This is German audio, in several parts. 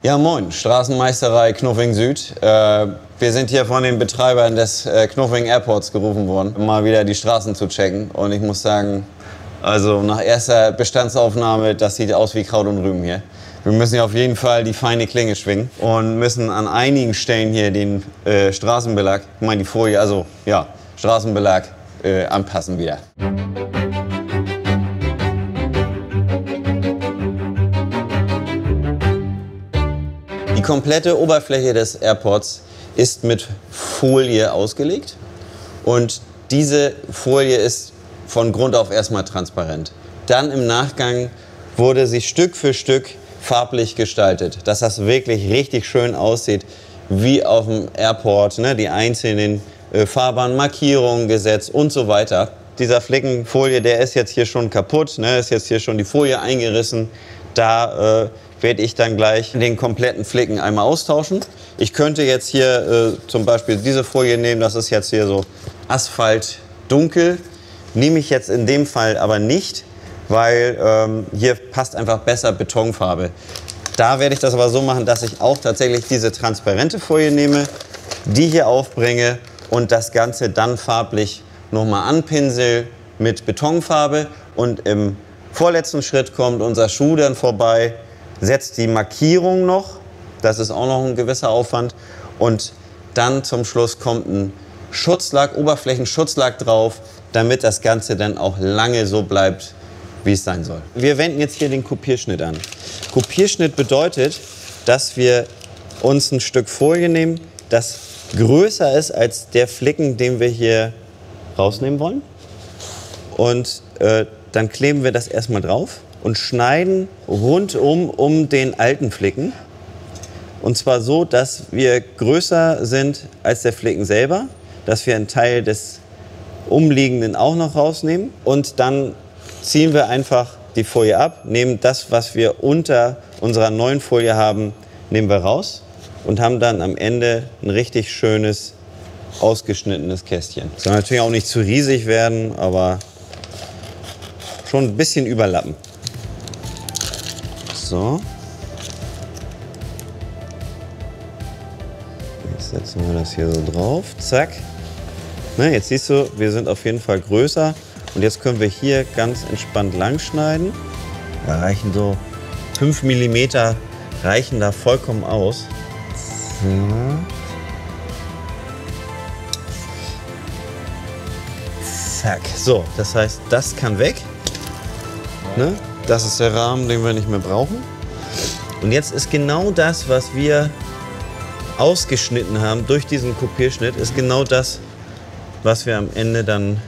Ja, moin, Straßenmeisterei Knuffing Süd. Wir sind hier von den Betreibern des Knuffing Airports gerufen worden, um mal wieder die Straßen zu checken. Und ich muss sagen, also nach erster Bestandsaufnahme, das sieht aus wie Kraut und Rüben hier. Wir müssen hier auf jeden Fall die feine Klinge schwingen und müssen an einigen Stellen hier den Straßenbelag, ich meine die Folie, also ja, Straßenbelag anpassen wieder. Die komplette Oberfläche des Airports ist mit Folie ausgelegt und diese Folie ist von Grund auf erstmal transparent. Dann im Nachgang wurde sie Stück für Stück farblich gestaltet, dass das wirklich richtig schön aussieht, wie auf dem Airport, ne? Die einzelnen Fahrbahnen, Markierungen gesetzt und so weiter. Dieser Flickenfolie, der ist jetzt hier schon kaputt, ne? Ist jetzt hier schon die Folie eingerissen. Da werde ich dann gleich den kompletten Flicken einmal austauschen. Ich könnte jetzt hier zum Beispiel diese Folie nehmen, das ist jetzt hier so Asphalt dunkel. Nehme ich jetzt in dem Fall aber nicht, weil hier passt einfach besser Betonfarbe. Da werde ich das aber so machen, dass ich auch tatsächlich diese transparente Folie nehme, die hier aufbringe und das Ganze dann farblich nochmal anpinsel mit Betonfarbe. Und im vorletzten Schritt kommt unser Schuh dann vorbei, setzt die Markierung noch, das ist auch noch ein gewisser Aufwand. Und dann zum Schluss kommt ein Schutzlack, Oberflächenschutzlack drauf, damit das Ganze dann auch lange so bleibt, wie es sein soll. Wir wenden jetzt hier den Kopierschnitt an. Kopierschnitt bedeutet, dass wir uns ein Stück Folie nehmen, das größer ist als der Flicken, den wir hier rausnehmen wollen. Und dann kleben wir das erstmal drauf und schneiden rundum um den alten Flicken. Und zwar so, dass wir größer sind als der Flicken selber, dass wir einen Teil des umliegenden auch noch rausnehmen. Und dann ziehen wir einfach die Folie ab, nehmen das, was wir unter unserer neuen Folie haben, nehmen wir raus und haben dann am Ende ein richtig schönes, ausgeschnittenes Kästchen. Soll natürlich auch nicht zu riesig werden, aber schon ein bisschen überlappen. So. Jetzt setzen wir das hier so drauf. Zack. Ne, jetzt siehst du, wir sind auf jeden Fall größer. Und jetzt können wir hier ganz entspannt lang schneiden. Da reichen so 5 mm reichen da vollkommen aus. So. Zack. So, das heißt, das kann weg. Ne? Das ist der Rahmen, den wir nicht mehr brauchen. Und jetzt ist genau das, was wir ausgeschnitten haben durch diesen Kopierschnitt, ist genau das, was wir am Ende dann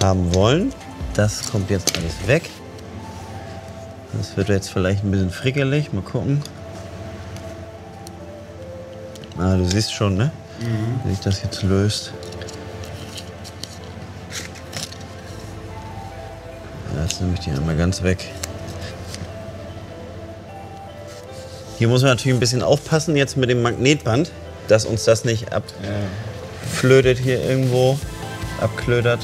haben wollen. Das kommt jetzt alles weg. Das wird jetzt vielleicht ein bisschen frickelig. Mal gucken. Ah, du siehst schon, ne? Wie sich das jetzt löst. Jetzt nehme ich die einmal ganz weg. Hier muss man natürlich ein bisschen aufpassen jetzt mit dem Magnetband, dass uns das nicht abflötet hier irgendwo, abklödert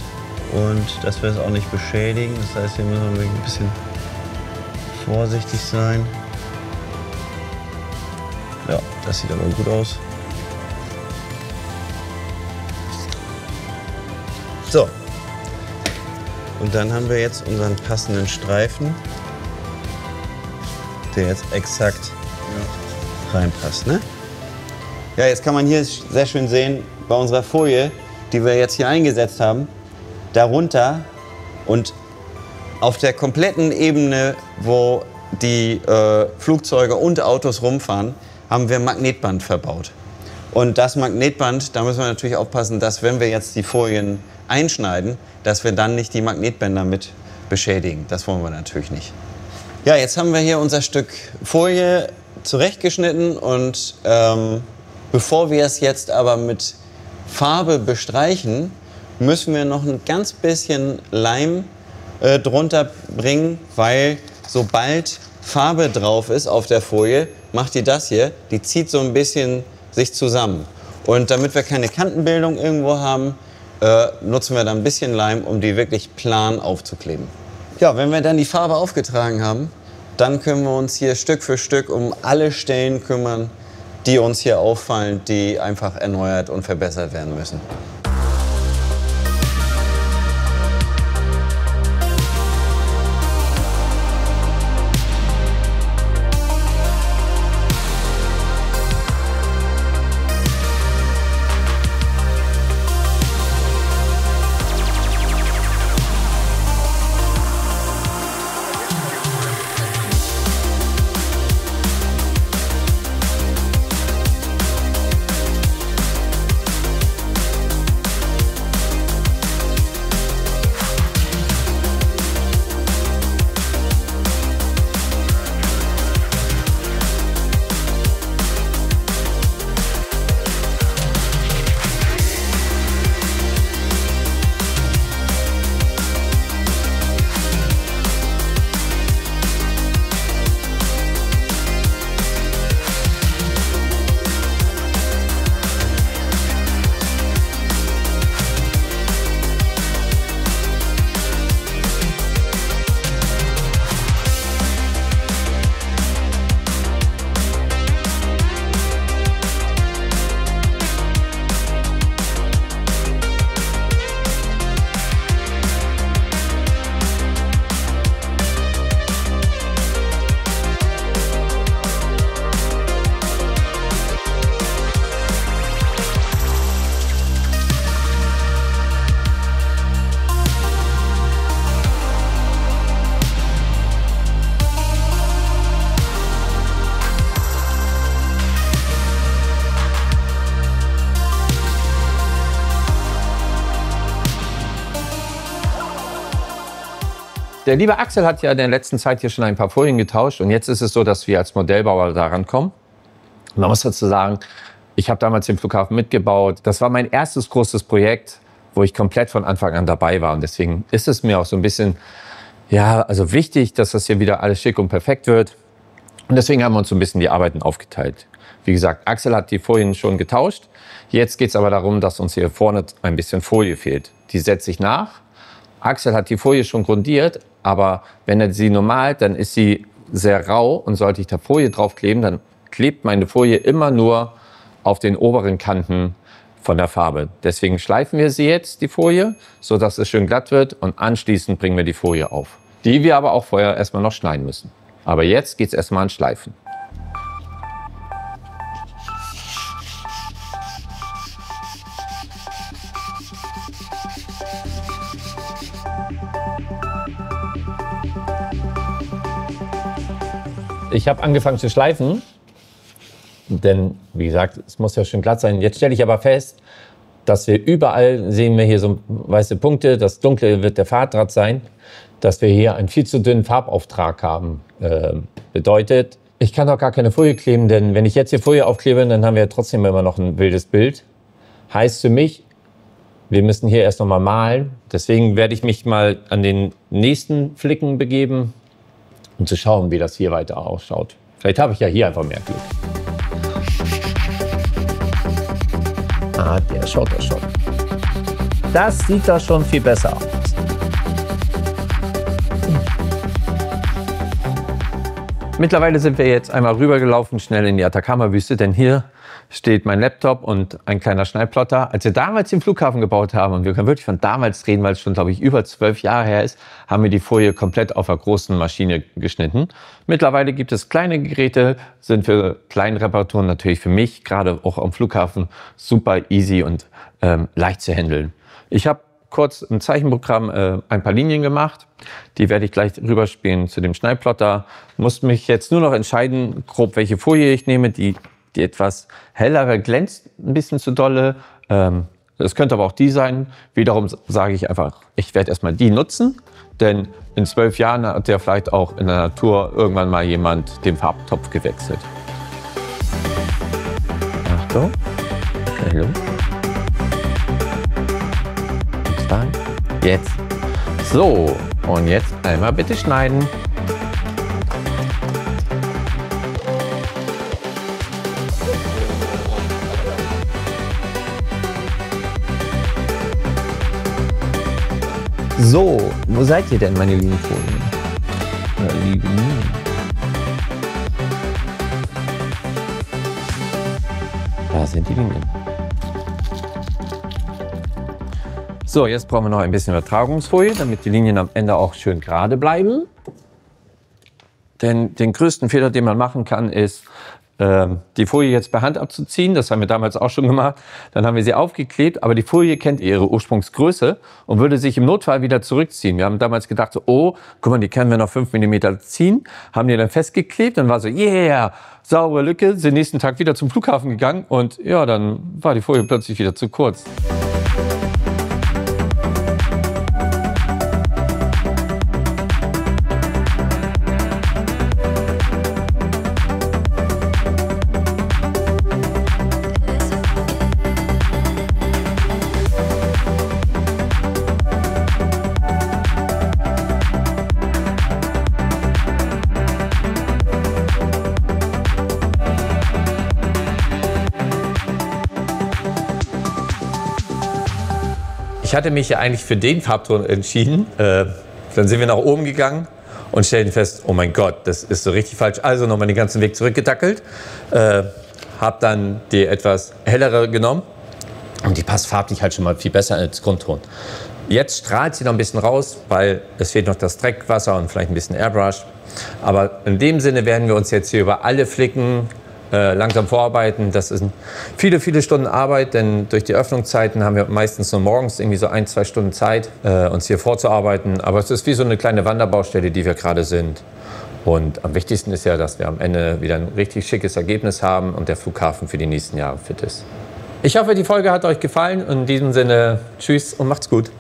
und dass wir es auch nicht beschädigen. Das heißt, hier müssen wir ein bisschen vorsichtig sein. Ja, das sieht aber gut aus. So. Und dann haben wir jetzt unseren passenden Streifen, der jetzt exakt reinpasst, ne? Ja, jetzt kann man hier sehr schön sehen, bei unserer Folie, die wir jetzt hier eingesetzt haben, darunter und auf der kompletten Ebene, wo die Flugzeuge und Autos rumfahren, haben wir Magnetband verbaut. Und das Magnetband, da müssen wir natürlich aufpassen, dass wenn wir jetzt die Folien einschneiden, dass wir dann nicht die Magnetbänder mit beschädigen. Das wollen wir natürlich nicht. Ja, jetzt haben wir hier unser Stück Folie zurechtgeschnitten und bevor wir es jetzt aber mit Farbe bestreichen, müssen wir noch ein ganz bisschen Leim drunter bringen, weil sobald Farbe drauf ist auf der Folie, macht die das hier, die zieht so ein bisschen sich zusammen. Und damit wir keine Kantenbildung irgendwo haben, nutzen wir dann ein bisschen Leim, um die wirklich plan aufzukleben. Ja, wenn wir dann die Farbe aufgetragen haben, Dann können wir uns hier Stück für Stück um alle Stellen kümmern, die uns hier auffallen, die einfach erneuert und verbessert werden müssen. Der liebe Axel hat ja in der letzten Zeit hier schon ein paar Folien getauscht und jetzt ist es so, dass wir als Modellbauer da rankommen. Man muss dazu sagen, ich habe damals den Flughafen mitgebaut. Das war mein erstes großes Projekt, wo ich komplett von Anfang an dabei war. Und deswegen ist es mir auch so ein bisschen, ja, also wichtig, dass das hier wieder alles schick und perfekt wird. Und deswegen haben wir uns so ein bisschen die Arbeiten aufgeteilt. Wie gesagt, Axel hat die Folien schon getauscht. Jetzt geht es aber darum, dass uns hier vorne ein bisschen Folie fehlt. Die setze ich nach. Axel hat die Folie schon grundiert, aber wenn er sie nur malt, dann ist sie sehr rau und sollte ich da Folie draufkleben, dann klebt meine Folie immer nur auf den oberen Kanten von der Farbe. Deswegen schleifen wir sie jetzt, die Folie, sodass es schön glatt wird und anschließend bringen wir die Folie auf. Die wir aber auch vorher erstmal noch schneiden müssen. Aber jetzt geht es erstmal ans Schleifen. Ich habe angefangen zu schleifen, denn wie gesagt, es muss ja schön glatt sein. Jetzt stelle ich aber fest, dass wir überall, sehen wir hier so weiße Punkte, das Dunkle wird der Fahrdraht sein, dass wir hier einen viel zu dünnen Farbauftrag haben. Bedeutet, ich kann doch gar keine Folie kleben, denn wenn ich jetzt hier Folie aufklebe, dann haben wir ja trotzdem immer noch ein wildes Bild. Heißt für mich, wir müssen hier erst noch mal malen. Deswegen werde ich mich mal an den nächsten Flicken begeben, um zu schauen, wie das hier weiter ausschaut. Vielleicht habe ich ja hier einfach mehr Glück. Ah, der schaut doch schon. Das sieht doch schon viel besser aus. Mittlerweile sind wir jetzt einmal rübergelaufen, schnell in die Atacama-Wüste, denn hier steht mein Laptop und ein kleiner Schneidplotter. Als wir damals den Flughafen gebaut haben, und wir können wirklich von damals reden, weil es schon, glaube ich, über 12 Jahre her ist, haben wir die Folie komplett auf einer großen Maschine geschnitten. Mittlerweile gibt es kleine Geräte, sind für kleine Reparaturen natürlich für mich, gerade auch am Flughafen, super easy und leicht zu handeln. Ich habe kurz im Zeichenprogramm ein paar Linien gemacht. Die werde ich gleich rüberspielen zu dem Schneidplotter. Muss mich jetzt nur noch entscheiden, grob welche Folie ich nehme. Die etwas hellere glänzt ein bisschen zu dolle. Das könnte aber auch die sein. Wiederum sage ich einfach, ich werde erstmal die nutzen. Denn in 12 Jahren hat ja vielleicht auch in der Natur irgendwann mal jemand den Farbtopf gewechselt. Achtung. Hallo. Jetzt. So, und jetzt einmal bitte schneiden. So, wo seid ihr denn, meine lieben Folien? Da sind die Linien. So, jetzt brauchen wir noch ein bisschen Übertragungsfolie, damit die Linien am Ende auch schön gerade bleiben. Denn den größten Fehler, den man machen kann, ist, die Folie jetzt per Hand abzuziehen. Das haben wir damals auch schon gemacht. Dann haben wir sie aufgeklebt, aber die Folie kennt ihre Ursprungsgröße und würde sich im Notfall wieder zurückziehen. Wir haben damals gedacht, so, oh, guck mal, die können wir noch 5 mm ziehen. Haben die dann festgeklebt, dann war so, yeah, saubere Lücke, sind nächsten Tag wieder zum Flughafen gegangen und ja, dann war die Folie plötzlich wieder zu kurz. Ich hatte mich ja eigentlich für den Farbton entschieden. Dann sind wir nach oben gegangen und stellten fest, oh mein Gott, das ist so richtig falsch. Also nochmal den ganzen Weg zurückgedackelt. Hab dann die etwas hellere genommen und die passt farblich halt schon mal viel besser als Grundton. Jetzt strahlt sie noch ein bisschen raus, weil es fehlt noch das Dreckwasser und vielleicht ein bisschen Airbrush. Aber in dem Sinne werden wir uns jetzt hier über alle Flicken langsam vorarbeiten. Das sind viele, viele Stunden Arbeit, denn durch die Öffnungszeiten haben wir meistens nur morgens irgendwie so 1-2 Stunden Zeit, uns hier vorzuarbeiten. Aber es ist wie so eine kleine Wanderbaustelle, die wir gerade sind. Und am wichtigsten ist ja, dass wir am Ende wieder ein richtig schickes Ergebnis haben und der Flughafen für die nächsten Jahre fit ist. Ich hoffe, die Folge hat euch gefallen. In diesem Sinne, tschüss und macht's gut.